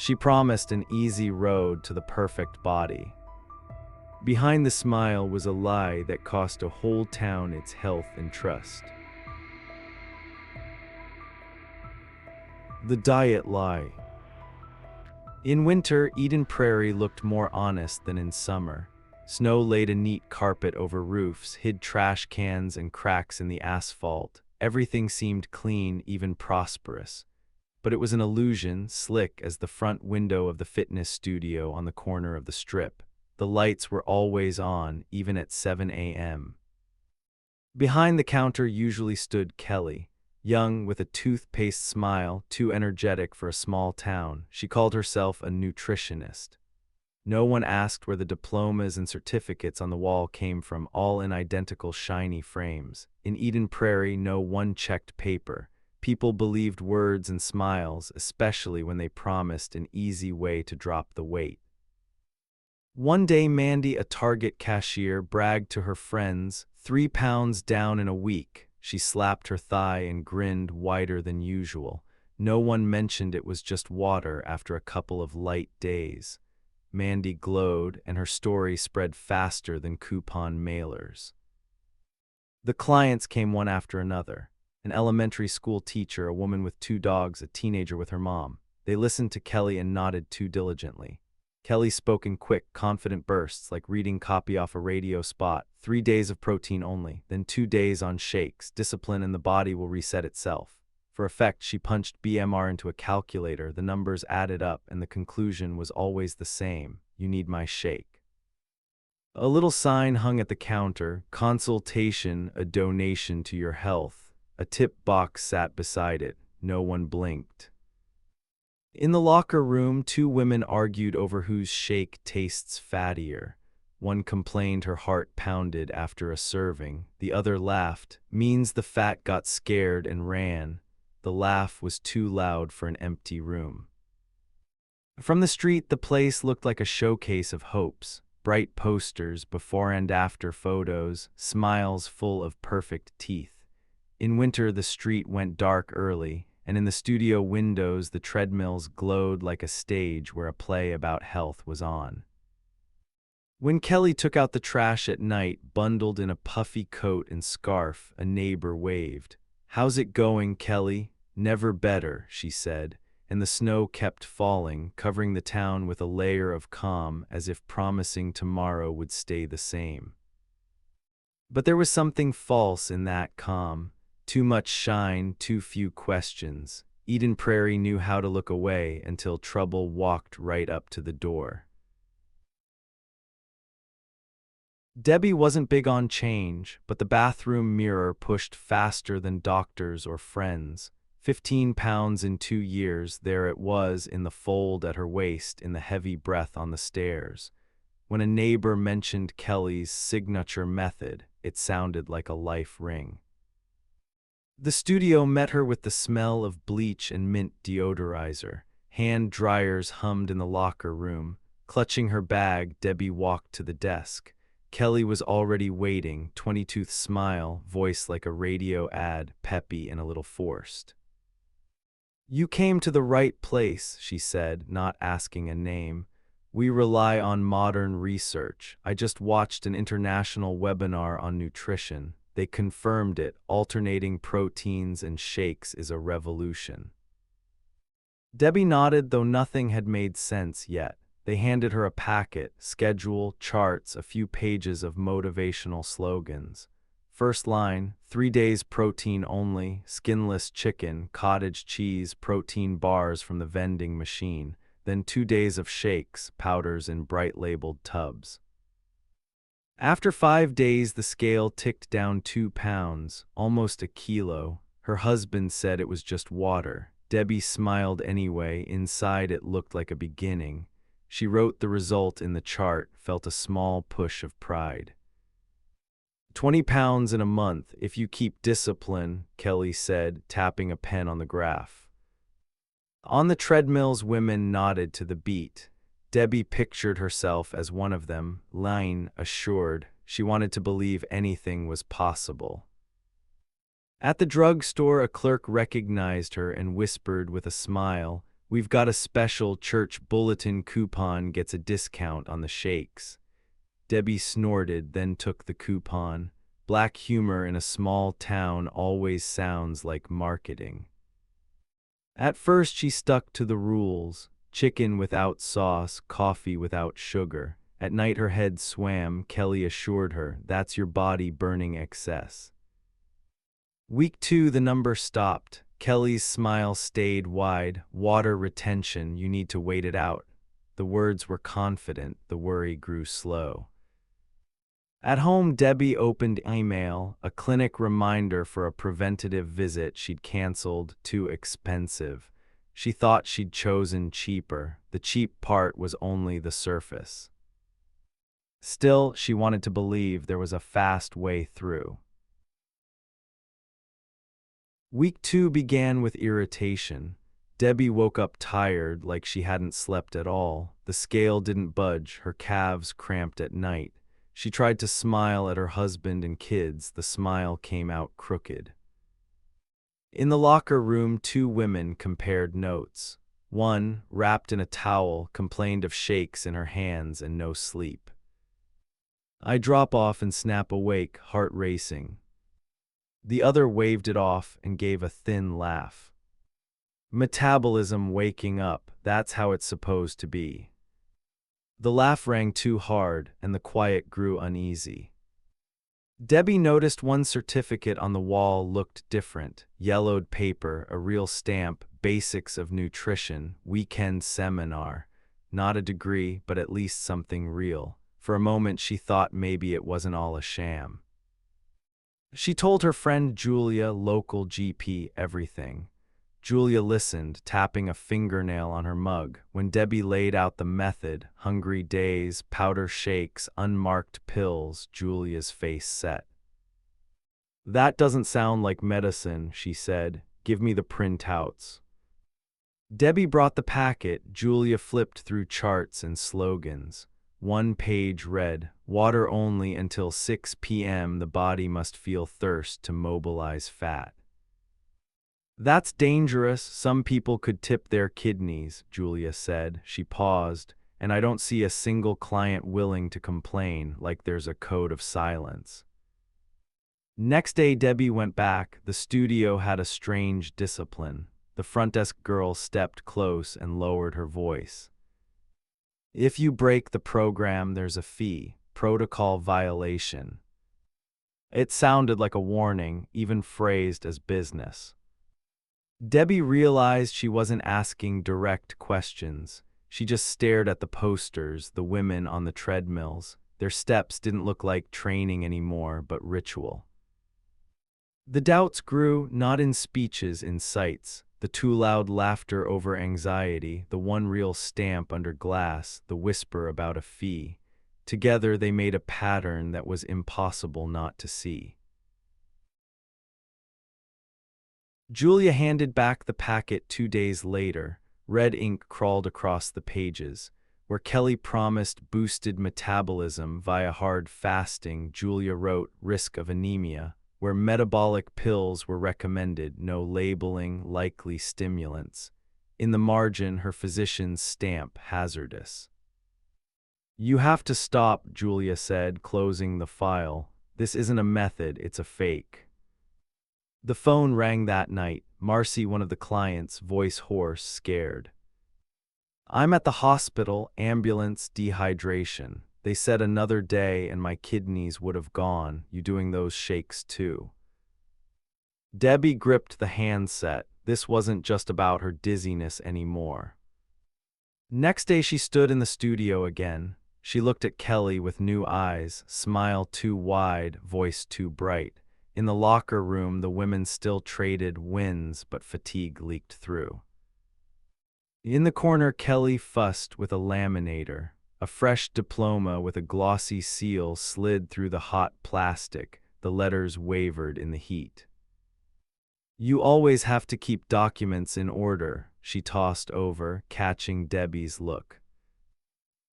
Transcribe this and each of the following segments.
She promised an easy road to the perfect body. Behind the smile was a lie that cost a whole town its health and trust. The diet lie. In winter, Eden Prairie looked more honest than in summer. Snow laid a neat carpet over roofs, hid trash cans and cracks in the asphalt. Everything seemed clean, even prosperous. But it was an illusion, slick as the front window of the fitness studio on the corner of the strip. The lights were always on, even at 7 a.m. Behind the counter usually stood Kelly, young with a toothpaste smile, too energetic for a small town. She called herself a nutritionist. No one asked where the diplomas and certificates on the wall came from, all in identical shiny frames. In Eden Prairie, no one checked paper. People believed words and smiles, especially when they promised an easy way to drop the weight. One day, Mandy, a Target cashier, bragged to her friends, 3 pounds down in a week. She slapped her thigh and grinned wider than usual. No one mentioned it was just water after a couple of light days. Mandy glowed, and her story spread faster than coupon mailers. The clients came one after another. An elementary school teacher, a woman with 2 dogs, a teenager with her mom. They listened to Kelly and nodded too diligently. Kelly spoke in quick, confident bursts, like reading copy off a radio spot. 3 days of protein only, then 2 days on shakes. Discipline and the body will reset itself. For effect, she punched BMR into a calculator. The numbers added up, and the conclusion was always the same: you need my shake. A little sign hung at the counter: consultation, a donation to your health. A tip box sat beside it. No one blinked. In the locker room, 2 women argued over whose shake tastes fattier. One complained her heart pounded after a serving. The other laughed. Means the fat got scared and ran. The laugh was too loud for an empty room. From the street, the place looked like a showcase of hopes. Bright posters, before and after photos, smiles full of perfect teeth. In winter, the street went dark early, and in the studio windows, the treadmills glowed like a stage where a play about health was on. When Kelly took out the trash at night, bundled in a puffy coat and scarf, a neighbor waved. "How's it going, Kelly?" "Never better," she said, and the snow kept falling, covering the town with a layer of calm, as if promising tomorrow would stay the same. But there was something false in that calm. Too much shine, too few questions. Eden Prairie knew how to look away until trouble walked right up to the door. Debbie wasn't big on change, but the bathroom mirror pushed faster than doctors or friends. 15 pounds in 2 years, there it was in the fold at her waist, in the heavy breath on the stairs. When a neighbor mentioned Kelly's signature method, it sounded like a life ring. The studio met her with the smell of bleach and mint deodorizer. Hand dryers hummed in the locker room. Clutching her bag, Debbie walked to the desk. Kelly was already waiting, 20-tooth smile, voice like a radio ad, peppy and a little forced. "You came to the right place," she said, not asking a name. "We rely on modern research. I just watched an international webinar on nutrition. They confirmed it. Alternating proteins and shakes is a revolution." Debbie nodded, though nothing had made sense yet. They handed her a packet, schedule, charts, a few pages of motivational slogans. First line: 3 days protein only, skinless chicken, cottage cheese, protein bars from the vending machine. Then 2 days of shakes, powders in bright labeled tubs. After 5 days, the scale ticked down 2 pounds, almost a kilo. Her husband said it was just water. Debbie smiled anyway. Inside, it looked like a beginning. She wrote the result in the chart, felt a small push of pride. 20 pounds in a month, if you keep discipline, Kelly said, tapping a pen on the graph. On the treadmills, women nodded to the beat. Debbie pictured herself as one of them, line assured. She wanted to believe anything was possible. At the drugstore, a clerk recognized her and whispered with a smile, We've got a special church bulletin coupon gets a discount on the shakes. Debbie snorted, then took the coupon. Black humor in a small town always sounds like marketing. At first she stuck to the rules: chicken without sauce, coffee without sugar. At night her head swam. Kelly assured her, that's your body burning excess. Week 2, the number stopped. Kelly's smile stayed wide. Water retention, you need to wait it out. The words were confident, the worry grew slow. At home, Debbie opened email, a clinic reminder for a preventative visit she'd canceled, too expensive. She thought she'd chosen cheaper. The cheap part was only the surface. Still, she wanted to believe there was a fast way through. Week 2 began with irritation. Debbie woke up tired, like she hadn't slept at all. The scale didn't budge, her calves cramped at night. She tried to smile at her husband and kids. The smile came out crooked. In the locker room, 2 women compared notes. One, wrapped in a towel, complained of shakes in her hands and no sleep. I drop off and snap awake, heart racing. The other waved it off and gave a thin laugh. Metabolism waking up, that's how it's supposed to be. The laugh rang too hard, and the quiet grew uneasy. Debbie noticed one certificate on the wall looked different. Yellowed paper, a real stamp, basics of nutrition, weekend seminar. Not a degree, but at least something real. For a moment she thought maybe it wasn't all a sham. She told her friend Julia, local GP, everything. Julia listened, tapping a fingernail on her mug. When Debbie laid out the method, hungry days, powder shakes, unmarked pills, Julia's face set. That doesn't sound like medicine, she said. Give me the printouts. Debbie brought the packet. Julia flipped through charts and slogans. One page read, water only until 6 p.m. The body must feel thirst to mobilize fat. That's dangerous. Some people could tip their kidneys, Julia said. She paused, and I don't see a single client willing to complain, like there's a code of silence. Next day, Debbie went back. The studio had a strange discipline. The front desk girl stepped close and lowered her voice. If you break the program, there's a fee. Protocol violation. It sounded like a warning, even phrased as business. Debbie realized she wasn't asking direct questions. She just stared at the posters, the women on the treadmills. Their steps didn't look like training anymore, but ritual. The doubts grew, not in speeches, in sights. The too loud laughter over anxiety, the one real stamp under glass, the whisper about a fee. Together they made a pattern that was impossible not to see. Julia handed back the packet 2 days later. Red ink crawled across the pages. Where Kelly promised boosted metabolism via hard fasting, Julia wrote risk of anemia. Where metabolic pills were recommended, no labeling, likely stimulants. In the margin, her physician's stamp, hazardous. You have to stop, Julia said, closing the file. This isn't a method, it's a fake. The phone rang that night. Marcy, one of the clients, voice hoarse, scared. I'm at the hospital, ambulance, dehydration. They said another day and my kidneys would have gone. You doing those shakes too? Debbie gripped the handset. This wasn't just about her dizziness anymore. Next day she stood in the studio again. She looked at Kelly with new eyes, smile too wide, voice too bright. In the locker room, the women still traded wins, but fatigue leaked through. In the corner, Kelly fussed with a laminator. A fresh diploma with a glossy seal slid through the hot plastic. The letters wavered in the heat. You always have to keep documents in order, she tossed over, catching Debbie's look.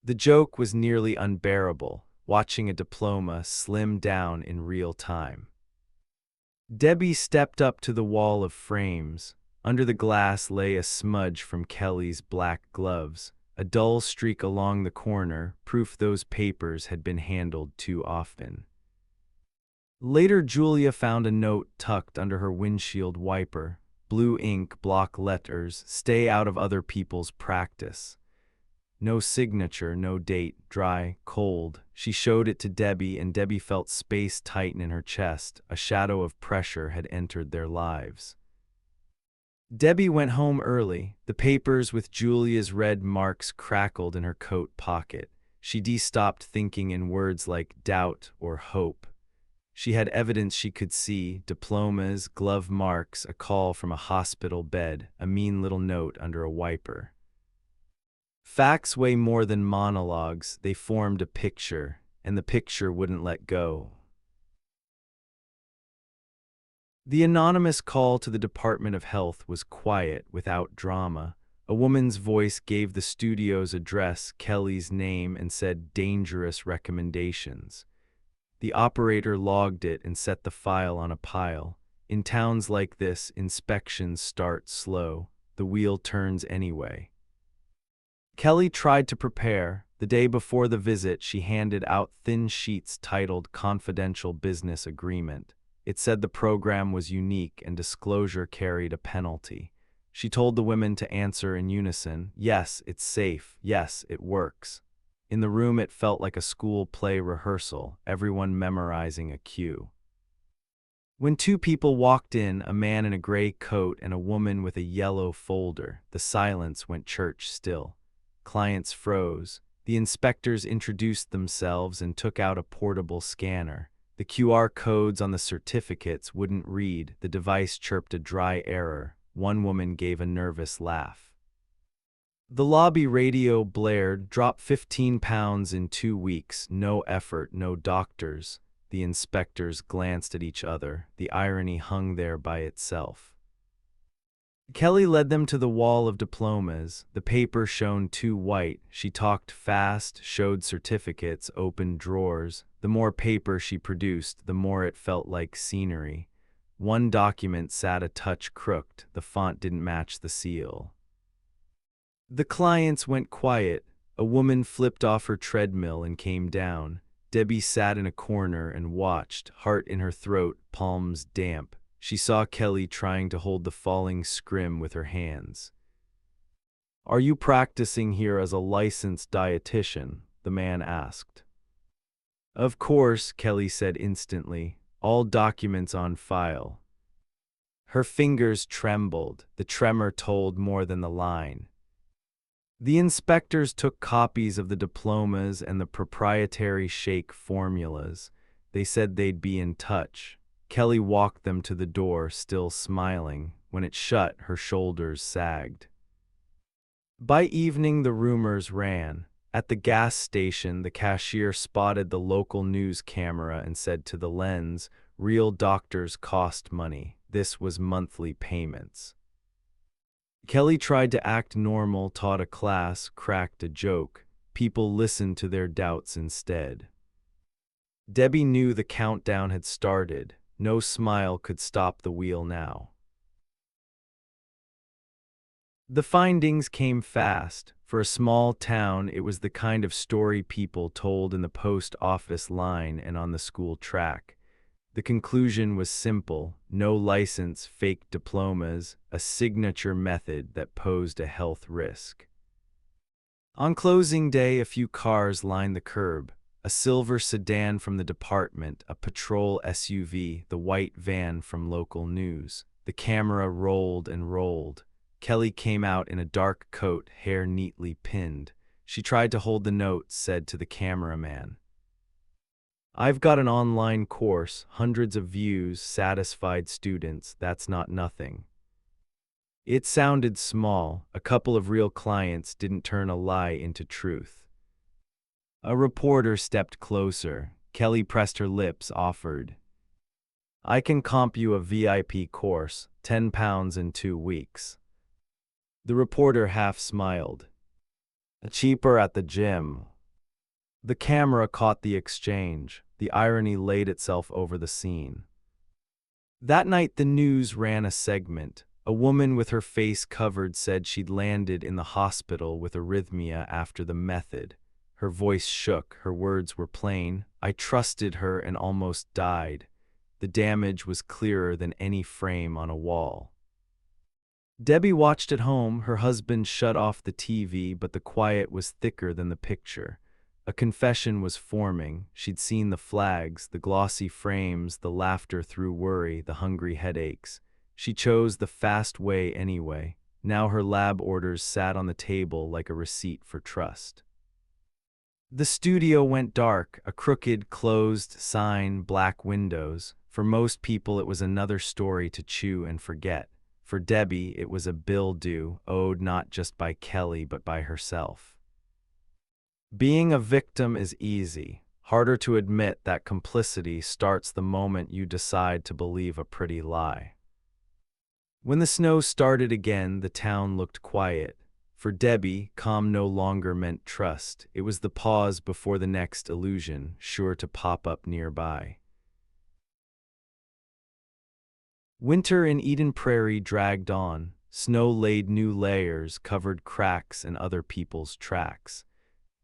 The joke was nearly unbearable, watching a diploma slim down in real time. Debbie stepped up to the wall of frames. Under the glass lay a smudge from Kelly's black gloves, a dull streak along the corner, proof those papers had been handled too often. Later, Julia found a note tucked under her windshield wiper. Blue ink, block letters, stay out of other people's practice. No signature, no date, dry, cold. She showed it to Debbie, and Debbie felt space tighten in her chest. A shadow of pressure had entered their lives. Debbie went home early. The papers with Julia's red marks crackled in her coat pocket. She stopped thinking in words like doubt or hope. She had evidence she could see: diplomas, glove marks, a call from a hospital bed, a mean little note under a wiper. Facts weigh more than monologues. They formed a picture, and the picture wouldn't let go. The anonymous call to the Department of Health was quiet, without drama. A woman's voice gave the studio's address, Kelly's name, and said dangerous recommendations. The operator logged it and set the file on a pile. In towns like this, inspections start slow. The wheel turns anyway. Kelly tried to prepare. The day before the visit, she handed out thin sheets titled Confidential Business Agreement. It said the program was unique and disclosure carried a penalty. She told the women to answer in unison, "Yes, it's safe. Yes, it works." In the room, it felt like a school play rehearsal, everyone memorizing a cue. When two people walked in, a man in a gray coat and a woman with a yellow folder, the silence went church still. Clients froze. The inspectors introduced themselves and took out a portable scanner. The QR codes on the certificates wouldn't read. The device chirped a dry error. One woman gave a nervous laugh. The lobby radio blared, "Drop 15 pounds in 2 weeks, no effort, no doctors." The inspectors glanced at each other. The irony hung there by itself. Kelly led them to the wall of diplomas. The paper shone too white. She talked fast, showed certificates, opened drawers. The more paper she produced, the more it felt like scenery. One document sat a touch crooked. The font didn't match the seal. The clients went quiet. A woman flipped off her treadmill and came down. Debbie sat in a corner and watched, heart in her throat, palms damp. She saw Kelly trying to hold the falling scrim with her hands. "Are you practicing here as a licensed dietitian?" the man asked. "Of course," Kelly said instantly. "All documents on file." Her fingers trembled. The tremor told more than the line. The inspectors took copies of the diplomas and the proprietary shake formulas. They said they'd be in touch. Kelly walked them to the door, still smiling. When it shut, her shoulders sagged. By evening, the rumors ran. At the gas station, the cashier spotted the local news camera and said to the lens, "Real doctors cost money." This was monthly payments. Kelly tried to act normal, taught a class, cracked a joke. People listened to their doubts instead. Debbie knew the countdown had started. No smile could stop the wheel now. The findings came fast. For a small town, it was the kind of story people told in the post office line and on the school track. The conclusion was simple: no license, fake diplomas, a signature method that posed a health risk. On closing day, a few cars lined the curb. A silver sedan from the department, a patrol SUV, the white van from local news. The camera rolled and rolled. Kelly came out in a dark coat, hair neatly pinned. She tried to hold the note, said to the cameraman, "I've got an online course, hundreds of views, satisfied students, that's not nothing." It sounded small. A couple of real clients didn't turn a lie into truth. A reporter stepped closer. Kelly pressed her lips, offered, "I can comp you a VIP course, 10 pounds in 2 weeks. The reporter half smiled. "Cheaper at the gym." The camera caught the exchange. The irony laid itself over the scene. That night, the news ran a segment. A woman with her face covered said she'd landed in the hospital with arrhythmia after the method. Her voice shook, her words were plain. I trusted her and almost died. The damage was clearer than any frame on a wall. Debbie watched at home. Her husband shut off the TV, but the quiet was thicker than the picture. A confession was forming. She'd seen the flags, the glossy frames, the laughter through worry, the hungry headaches. She chose the fast way anyway. Now her lab orders sat on the table like a receipt for trust. The studio went dark, a crooked, closed sign, black windows. For most people it was another story to chew and forget. For Debbie, it was a bill due, owed not just by Kelly but by herself. Being a victim is easy. Harder to admit that complicity starts the moment you decide to believe a pretty lie. When the snow started again, the town looked quiet. For Debbie, calm no longer meant trust. It was the pause before the next illusion, sure to pop up nearby. Winter in Eden Prairie dragged on. Snow laid new layers, covered cracks and other people's tracks.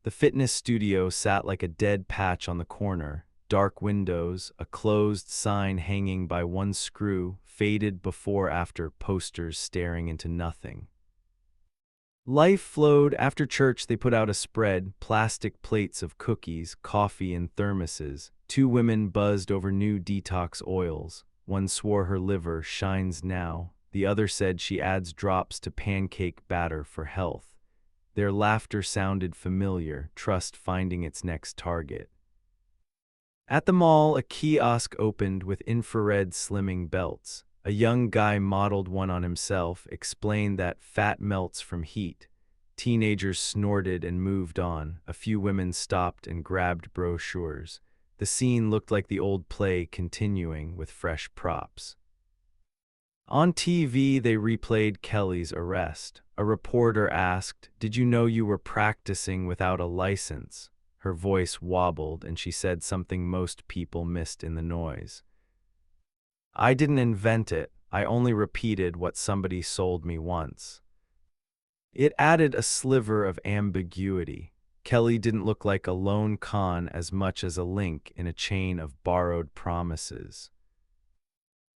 The fitness studio sat like a dead patch on the corner. Dark windows, a closed sign hanging by one screw, faded before-after posters staring into nothing. Life flowed. After church they put out a spread, plastic plates of cookies, coffee and thermoses. Two women buzzed over new detox oils. One swore her liver shines now. The other said she adds drops to pancake batter for health. Their laughter sounded familiar, trust finding its next target. At the mall, a kiosk opened with infrared slimming belts. A young guy modeled one on himself, explained that fat melts from heat. Teenagers snorted and moved on. A few women stopped and grabbed brochures. The scene looked like the old play continuing with fresh props. On TV, they replayed Kelly's arrest. A reporter asked, "Did you know you were practicing without a license?" Her voice wobbled and she said something most people missed in the noise. "I didn't invent it. I only repeated what somebody sold me once." It added a sliver of ambiguity. Kelly didn't look like a lone con as much as a link in a chain of borrowed promises.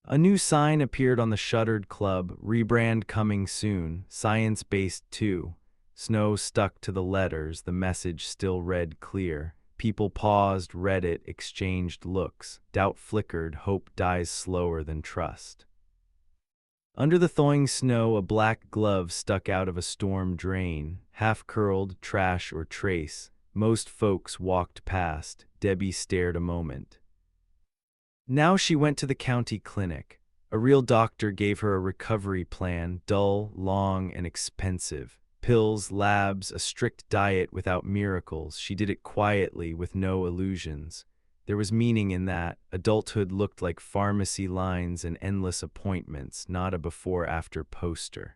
A new sign appeared on the shuttered club, rebrand coming soon, science-based too. Snow stuck to the letters, the message still read clear. People paused, read it, exchanged looks. Doubt flickered, hope dies slower than trust. Under the thawing snow, a black glove stuck out of a storm drain, half-curled, trash or trace. Most folks walked past. Debbie stared a moment. Now she went to the county clinic. A real doctor gave her a recovery plan, dull, long, and expensive. Pills, labs, a strict diet without miracles. She did it quietly, with no illusions. There was meaning in that. Adulthood looked like pharmacy lines and endless appointments, not a before-after poster.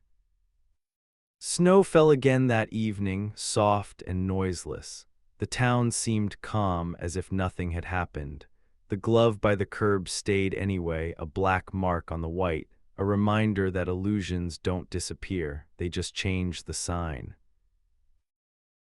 Snow fell again that evening, soft and noiseless. The town seemed calm, as if nothing had happened. The glove by the curb stayed anyway, a black mark on the white, a reminder that illusions don't disappear, they just change the sign.